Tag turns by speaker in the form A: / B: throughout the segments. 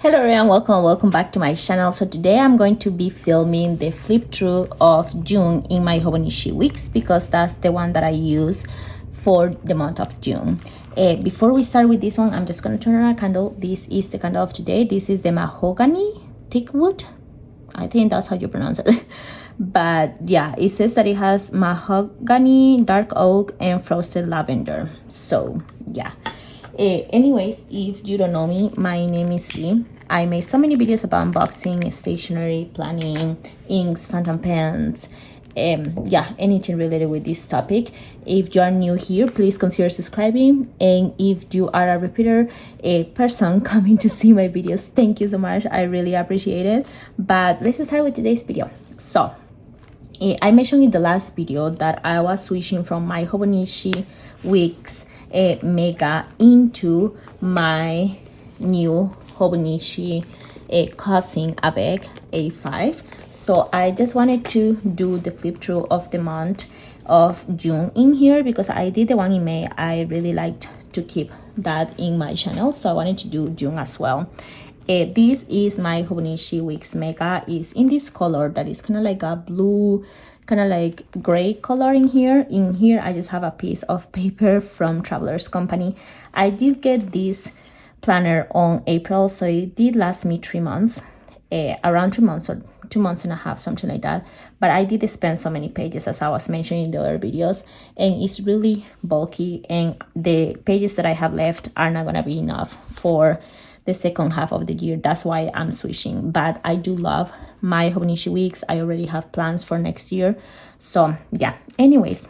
A: Hello everyone, welcome back to my channel. So today I'm going to be filming the flip through of June in my Hobonichi Weeks because that's the one that I use for the month of June. Before we start with this one, I'm just going to turn on a candle. This is the candle of today. This is the mahogany thick wood. I think that's how you pronounce it. But yeah, it says that it has mahogany, dark oak, and frosted lavender. So yeah. Anyways, if you don't know me, my name is Lee. I made so many videos about unboxing, stationery, planning, inks, phantom pens, yeah, anything related with this topic. If you are new here, please consider subscribing, and if you are a repeater, a person coming to see my videos, thank you so much. I really appreciate it. But let's start with today's video. So I mentioned in the last video that I was switching from my Hobonichi Weeks Mega into my new Hobonichi cousin Avec A5. So I just wanted to do the flip through of the month of June in here because I did the one in May. I really liked to keep that in my channel, so I wanted to do June as well. This is my Hobonichi Weeks Mega. Is in this color that is kind of like a blue, kind of like gray color in here. In here, I just have a piece of paper from Traveler's Company. I did get this planner on April, so it did last me 3 months, around 3 months or 2 months and a half, something like that. But I did spend so many pages, as I was mentioning in the other videos, and it's really bulky, and the pages that I have left are not gonna be enough for the second half of the year. That's why I'm switching. But I do love my Hobonichi Weeks. I already have plans for next year. So yeah, anyways,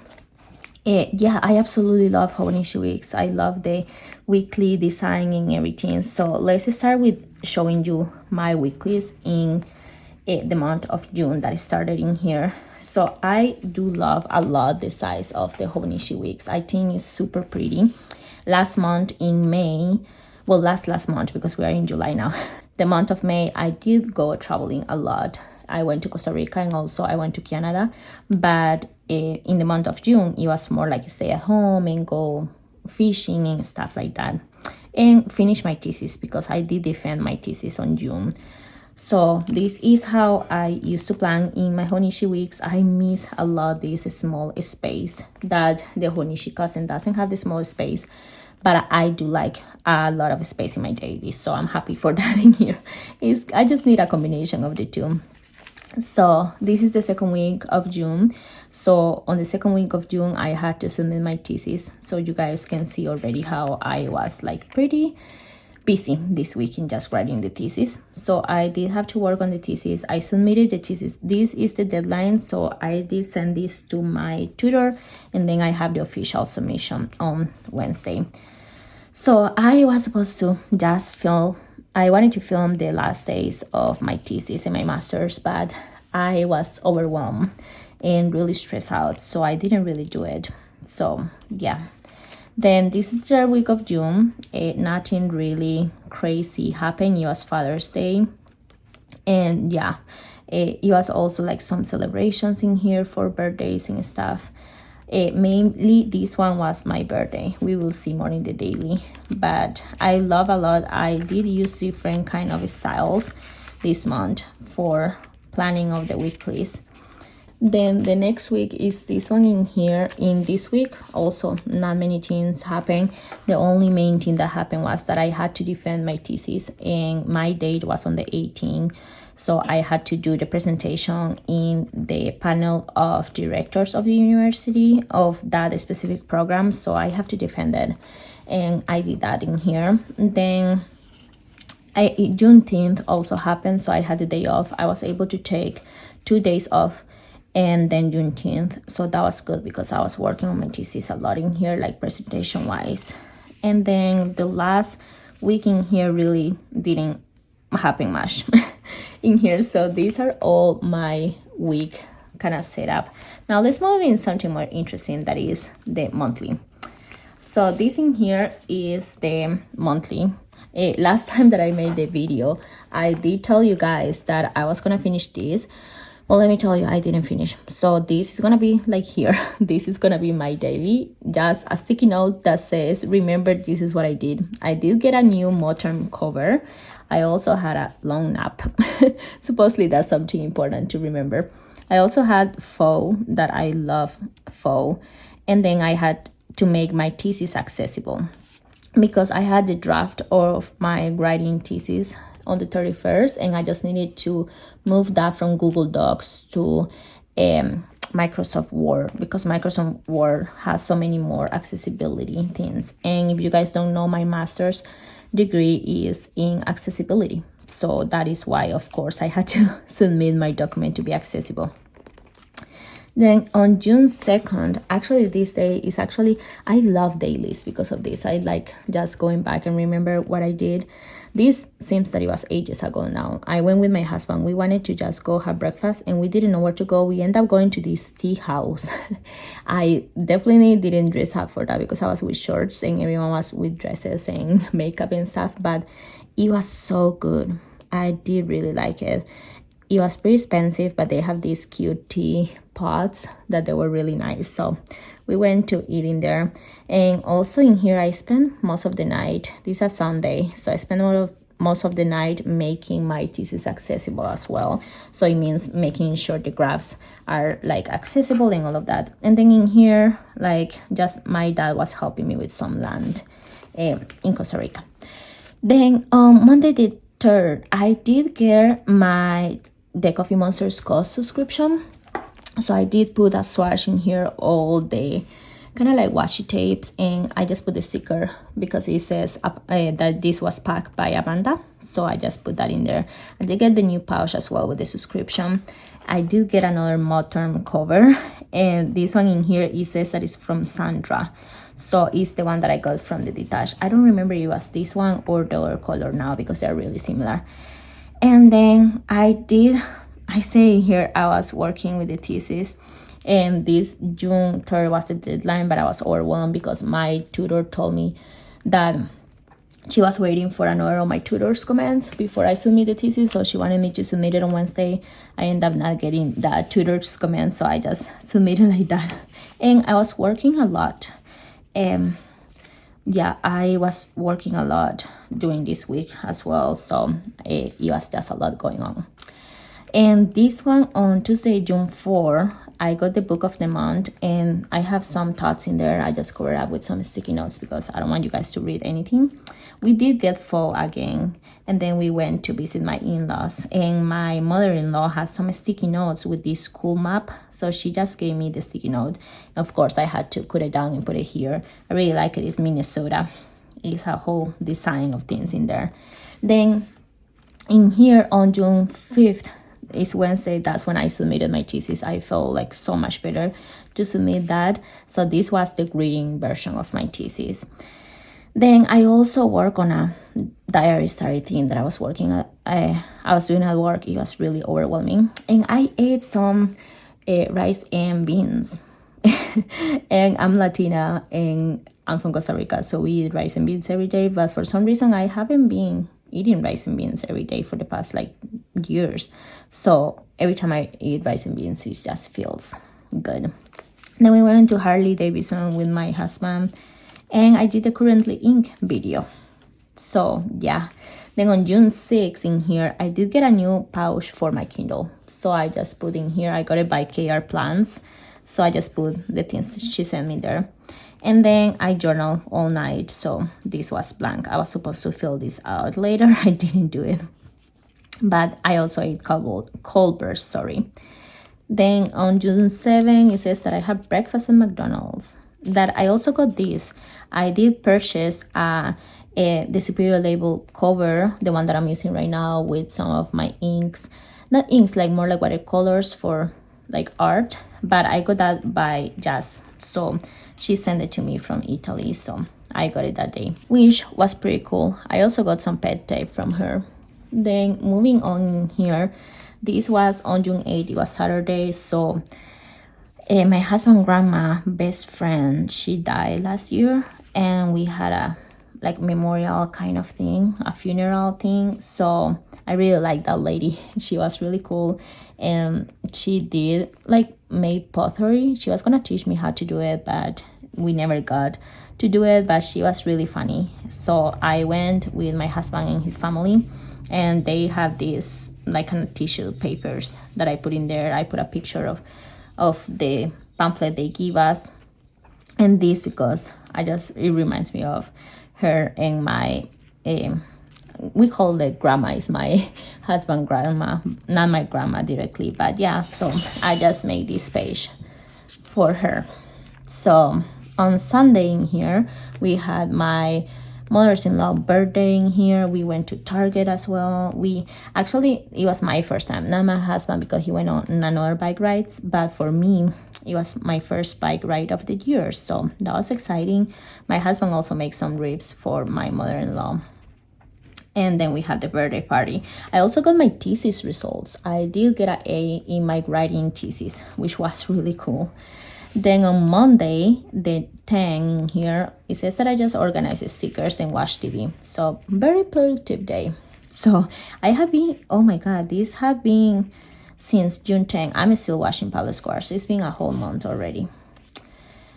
A: yeah, I absolutely love Hobonichi Weeks. I love the weekly design and everything. So let's start with showing you my weeklies in the month of June that started in here. So I do love a lot the size of the Hobonichi Weeks. I think it's super pretty. Last month in May, well, last month, because we are in July now, the month of May, I did go traveling a lot. I went to Costa Rica and also I went to Canada. But in the month of June, it was more like stay at home and go fishing and stuff like that. And finish my thesis because I did defend my thesis on June. So this is how I used to plan in my Hobonichi Weeks. I miss a lot this small space that the Hobonichi cousin doesn't have the small space. But I do like a lot of space in my dailies, so I'm happy for that in here. I just need a combination of the two. So this is the second week of June. So on the second week of June, I had to submit my thesis. So you guys can see already how I was like pretty busy this week in just writing the thesis. So I did have to work on the thesis. I submitted the thesis. This is the deadline. So I did send this to my tutor, and then I have the official submission on Wednesday. So I was supposed to just film, I wanted to film the last days of my thesis and my master's, but I was overwhelmed and really stressed out, so I didn't really do it. So yeah. Then this is the third week of June. Nothing really crazy happened. It was Father's Day. And yeah, it was also like some celebrations in here for birthdays and stuff. Mainly this one was my birthday. We will see more in the daily, but I love a lot. I did use different kind of styles this month for planning of the weeklies. Then the next week is this one in here. In this week also not many things happened. The only main thing that happened was that I had to defend my thesis, and my date was on the 18th. So I had to do the presentation in the panel of directors of the university of that specific program. So I have to defend it, and I did that in here. Then Juneteenth also happened, so I had the day off. I was able to take 2 days off, and then Juneteenth. So that was good because I was working on my thesis a lot in here, like presentation wise. And then the last week in here really didn't happen much in here. So these are all my week kind of setup. Now let's move in something more interesting, that is the monthly. So this in here is the monthly. Last time that I made the video, I did tell you guys that I was gonna finish this. Well, let me tell you, I didn't finish. So this is gonna be like here. This is gonna be my daily, just a sticky note that says, remember, this is what I did. I did get a new modern cover. I also had a long nap. Supposedly that's something important to remember. I also had faux, that I love faux. And then I had to make my thesis accessible, because I had the draft of my writing thesis on the 31st, and I just needed to move that from Google Docs to Microsoft Word, because Microsoft Word has so many more accessibility things. And if you guys don't know, my master's degree is in accessibility. So that is why, of course, I had to submit my document to be accessible. Then on June 2nd, actually this day is actually, I love dailies because of this. I like just going back and remember what I did. This seems that it was ages ago now. I went with my husband. We wanted to just go have breakfast and we didn't know where to go. We ended up going to this tea house. I definitely didn't dress up for that because I was with shorts and everyone was with dresses and makeup and stuff, but it was so good. I did really like it. It was pretty expensive, but they have these cute tea pots that they were really nice. So we went to eat in there. And also in here, I spent most of the night. This is a Sunday, so I spent most of the night making my thesis accessible as well. So it means making sure the graphs are like accessible and all of that. And then in here, like just my dad was helping me with some land in Costa Rica. Then on Monday the 3rd, I did get the Coffee Monster's cost subscription. So I did put a swatch in here all day, kind of like washi tapes, and I just put the sticker because it says that this was packed by Amanda. So I just put that in there. I did get the new pouch as well with the subscription. I did get another modern cover, and this one in here, it says that it's from Sandra. So it's the one that I got from the detached. I don't remember if it was this one or the other color now because they're really similar. And then I say here I was working with the thesis, and this June 3rd was the deadline, but I was overwhelmed because my tutor told me that she was waiting for another of my tutor's comments before I submit the thesis, so she wanted me to submit it on Wednesday. I ended up not getting that tutor's comments, so I just submitted like that. And I was working a lot. Yeah, I was working a lot during this week as well, so it was just a lot going on. And this one on Tuesday, June 4, I got the book of the month, and I have some thoughts in there. I just covered up with some sticky notes because I don't want you guys to read anything. We did get fall again, and then we went to visit my in-laws, and my mother-in-law has some sticky notes with this school map, so she just gave me the sticky note. Of course, I had to put it down and put it here. I really like it. It's Minnesota. It's a whole design of things in there. Then in here on June 5th, it's Wednesday, that's when I submitted my thesis. I felt like so much better to submit that. So this was the reading version of my thesis. Then I also work on a diary story thing that I was working at. I was doing at work. It was really overwhelming. And I ate some rice and beans. And I'm Latina and I'm from Costa Rica, so we eat rice and beans every day. But for some reason, I haven't been eating rice and beans every day for the past like years. So every time I eat rice and beans, it just feels good. Then we went to Harley Davidson with my husband, and I did the Currently Ink video. So yeah. Then on June 6th in here, I did get a new pouch for my Kindle. So I just put in here, I got it by KR Plans. So I just put the things she sent me there. And then I journal all night, so this was blank. I was supposed to fill this out later. I didn't do it. But I also ate cold burst, sorry. Then on June 7th, it says that I have breakfast at McDonald's. That I also got this. I did purchase the Superior Label cover, the one that I'm using right now, with some of my inks. Not inks, like more like watercolors for like art. But I got that by Jazz. So she sent it to me from Italy, so I got it that day, which was pretty cool. I also got some pet tape from her. Then moving on here, this was on June 8th. It was Saturday, so my husband's grandma, best friend, she died last year, and we had a like memorial kind of thing, a funeral thing. So I really like that lady. She was really cool, and she did like made pottery. She was gonna teach me how to do it, but we never got to do it. But she was really funny. So I went with my husband and his family, and they have these like kind of tissue papers that I put in there. I put a picture of the pamphlet they give us, and this because it reminds me of her and my we call it grandma, is my husband grandma, not my grandma directly, but yeah. So I just made this page for her. So on Sunday in here we had my mother's-in-law birthday in here. We went to Target as well. It was my first time, not my husband because he went on another bike rides, but for me it was my first bike ride of the year, so that was exciting. My husband also made some ribs for my mother-in-law, and then we had the birthday party. I also got my thesis results. I did get an A in my writing thesis, which was really cool. Then on Monday, the 10 in here, it says that I just organized the stickers and Whatttupv. So very productive day. So I have been, oh my God, these have been since June 10. I'm still washing palette squares. So it's been a whole month already.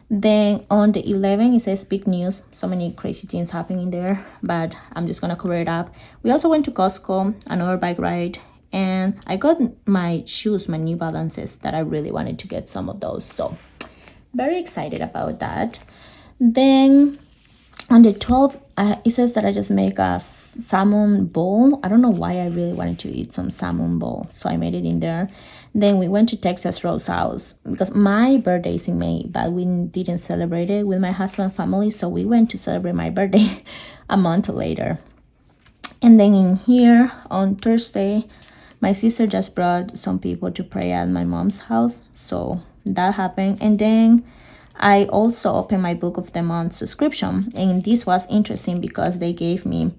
A: Then on the 11th, it says big news. So many crazy things happening there, but I'm just gonna cover it up. We also went to Costco, another bike ride, and I got my shoes, my New Balances that I really wanted to get some of those. So very excited about that. Then on the 12th, it says that I just make a salmon bowl. I don't know why I really wanted to eat some salmon bowl, so I made it in there. Then we went to Texas Rose House because my birthday is in May, but we didn't celebrate it with my husband's family, so we went to celebrate my birthday a month later. And then in here on Thursday, my sister just brought some people to pray at my mom's house, so that happened. And then I also opened my book of the month subscription, and this was interesting because they gave me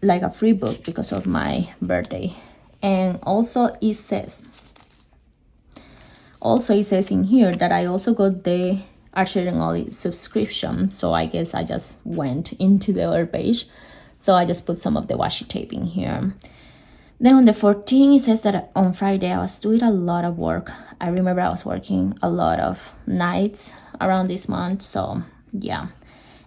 A: like a free book because of my birthday. And also it says in here that I also got the Archer and Ollie subscription, so I guess I just went into the other page. So I just put some of the washi tape in here. Then on the 14th, it says that on Friday I was doing a lot of work. I remember I was working a lot of nights around this month, so yeah.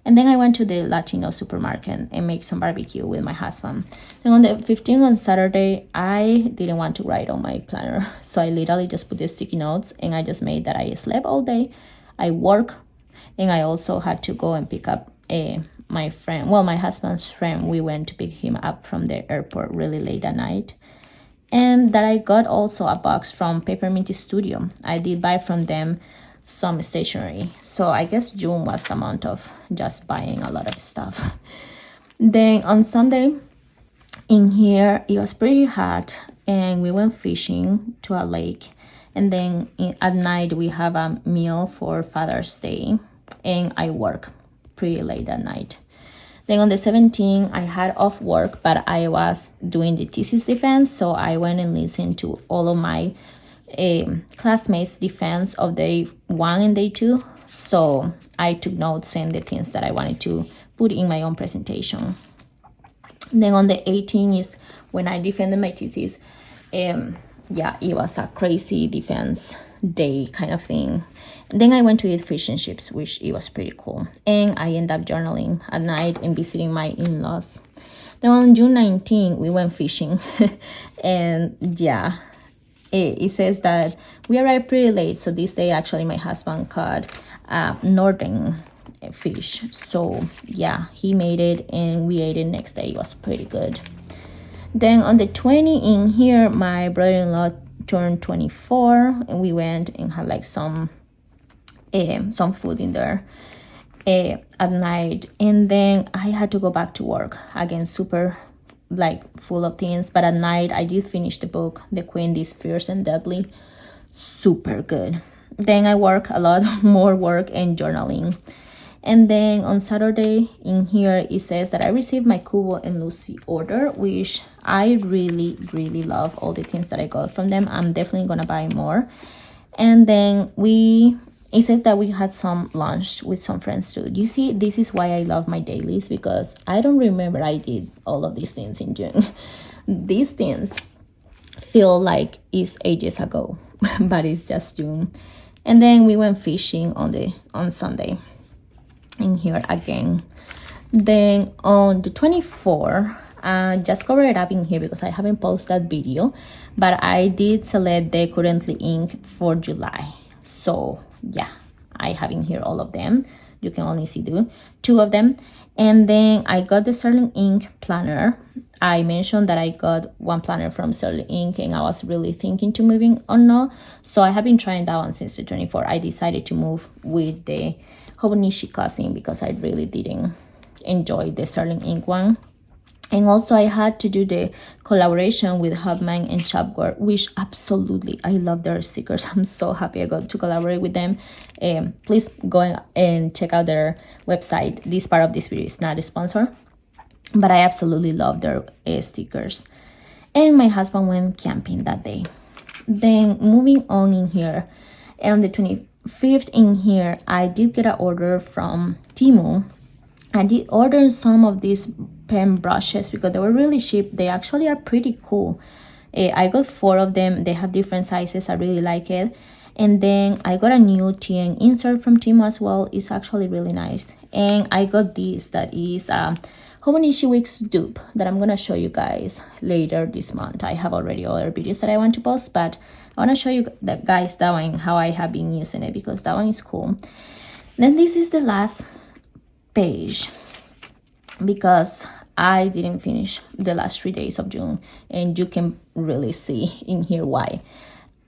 A: And then I went to the Latino supermarket and make some barbecue with my husband. Then on the 15th, on Saturday, I didn't want to write on my planner, so I literally just put the sticky notes, and I just made that I slept all day, I work, and I also had to go and pick up my husband's friend. We went to pick him up from the airport really late at night. And that I got also a box from Peppermint Studio. I did buy from them some stationery. So I guess June was a month of just buying a lot of stuff. Then on Sunday in here, it was pretty hot, and we went fishing to a lake. And then at night, we have a meal for Father's Day, and I work pretty late at night. Then on the 17th, I had off work, but I was doing the thesis defense, so I went and listened to all of my classmates' defense of day 1 and day 2. So I took notes and the things that I wanted to put in my own presentation. Then on the 18th is when I defended my thesis. Yeah, it was a crazy defense day kind of thing. Then I went to eat fish and chips, which it was pretty cool. And I ended up journaling at night and visiting my in-laws. Then on June 19th, we went fishing. And yeah, it says that we arrived pretty late. So this day, actually, my husband caught northern fish. So yeah, he made it and we ate it next day. It was pretty good. Then on the 20th in here, my brother-in-law turned 24, and we went and had like some food in there at night. And then I had to go back to work again, super like full of things. But at night I did finish the book, The Queen This Fierce and Deadly. Super good. Then I work a lot more work and journaling. And then on Saturday in here, it says that I received my Kubo and Lucy order, which I really, really love all the things that I got from them. I'm definitely gonna buy more. And then we it says that we had some lunch with some friends too. You see, this is why I love my dailies, because I don't remember I did all of these things in June. These things feel like it's ages ago, but it's just June. And then we went fishing on Sunday in here again. Then on the 24th, just cover it up in here because I haven't posted that video, but I did select the currently ink for July. So yeah, I have in here all of them. You can only see two of them. And then I got the Sterling Ink planner. I mentioned that I got one planner from Sterling Ink and I was really thinking to moving or not. So I have been trying that one since the 24th. I decided to move with the Hobonichi cousin because I really didn't enjoy the Sterling Ink one. And also I had to do the collaboration with Haugen and Shopware, which absolutely, I love their stickers. I'm so happy I got to collaborate with them. Please go and check out their website. This part of this video is not a sponsor, but I absolutely love their stickers. And my husband went camping that day. Then moving on in here, on the 25th in here, I did get an order from Temu. I did order some of these pen brushes because they were really cheap. They actually are pretty cool. I got 4 of them. They have different sizes. I really like it. And then I got a new TN insert from Temu as well. It's actually really nice. And I got this that is Hobonichi Weeks dupe that I'm gonna show you guys later this month. I have already other videos that I want to post, but I want to show you guys that one, how I have been using it, because that one is cool. Then this is the last page because I didn't finish the last 3 days of June, and you can really see in here why.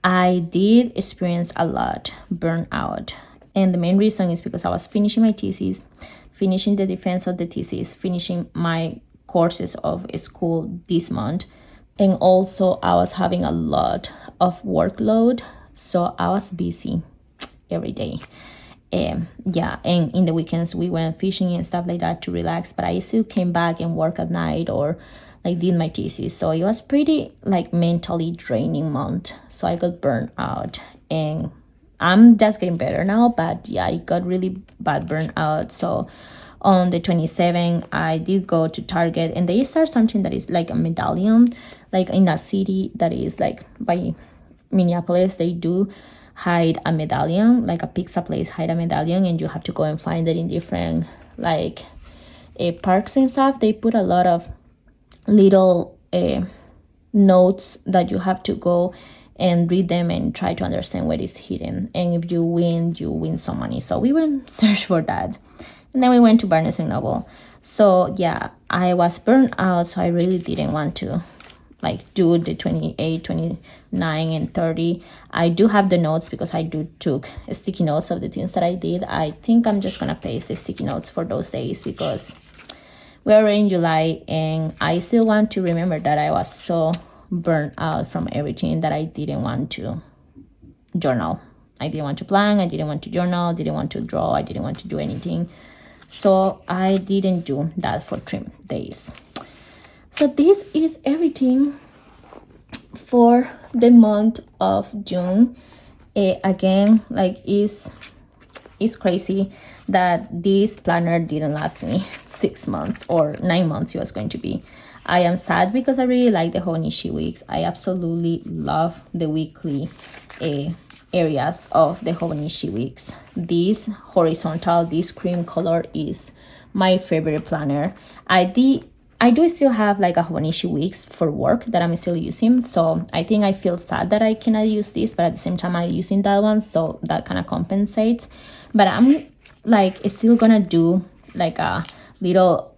A: I did experience a lot burnout, and the main reason is because I was finishing my thesis, finishing the defense of the thesis, finishing my courses of school this month, and also I was having a lot of workload, so I was busy every day. Yeah, and in the weekends we went fishing and stuff like that to relax, but I still came back and work at night or like did my thesis, so it was pretty like mentally draining month. So I got burnt out, and I'm just getting better now, but yeah, I got really bad burnout. So on the 27th I did go to Target, and they start something that is like a medallion, like in a city that is like by Minneapolis. They do hide a medallion, like a pizza place hide a medallion, and you have to go and find it in different like parks and stuff. They put a lot of little notes that you have to go and read them and try to understand what is hidden, and if you win some money. So we went search for that, and then we went to Barnes and Noble. So yeah, I was burnt out, so I really didn't want to like do the 28, 29 and 30. I do have the notes because I took sticky notes of the things that I did. I think I'm just gonna paste the sticky notes for those days because we're in July, and I still want to remember that I was so burnt out from everything that I didn't want to journal. I didn't want to plan, I didn't want to journal, didn't want to draw, I didn't want to do anything. So I didn't do that for 3 days. So this is everything for the month of June. Again, like it's crazy that this planner didn't last me 6 months or 9 months. It was going to be. I am sad because I really like the Hobonichi Weeks. I absolutely love the weekly areas of the Hobonichi Weeks. This horizontal, this cream color is my favorite planner. I do still have like a Hobonichi Weeks for work that I'm still using, so I think I feel sad that I cannot use this, but at the same time I'm using that one, so that kind of compensates. But I'm like still gonna do like a little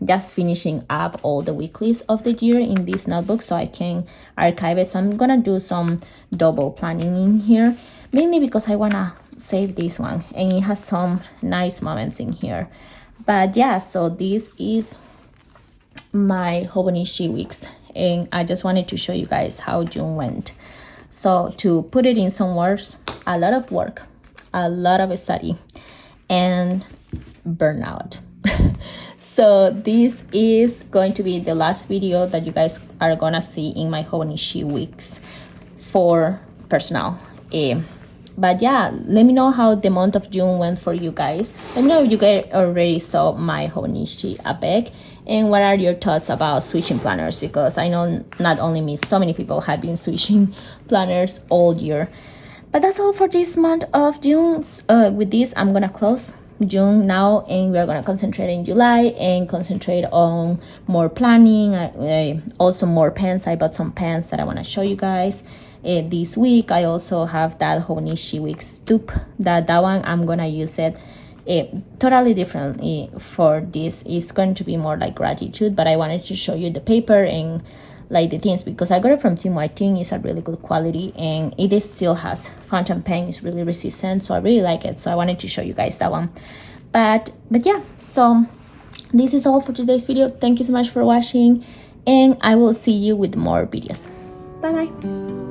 A: just finishing up all the weeklies of the year in this notebook so I can archive it. So I'm gonna do some double planning in here, mainly because I wanna save this one and it has some nice moments in here. But yeah, so this is my Hobonichi Weeks, and I just wanted to show you guys how June went. So to put it in some words, a lot of work, a lot of study, and burnout. So this is going to be the last video that you guys are gonna see in my Hobonichi Weeks for personal. But yeah, let me know how the month of June went for you guys. Let me know if you guys already saw my Hobonichi bag, and what are your thoughts about switching planners, because I know not only me, so many people have been switching planners all year. But that's all for this month of June. With this, I'm gonna close June now, and we're gonna concentrate in July and concentrate on more planning. Also more pens. I bought some pens that I want to show you guys this week. I also have that Hobonichi Weeks tube. That one I'm gonna use it totally differently for this. It's going to be more like gratitude, but I wanted to show you the paper and like the things, because I got it from Timo. I think it's a really good quality, and it is still has fountain pen. It's really resistant, so I really like it. So I wanted to show you guys that one. But yeah, so this is all for today's video. Thank you so much for watching, and I will see you with more videos. Bye bye.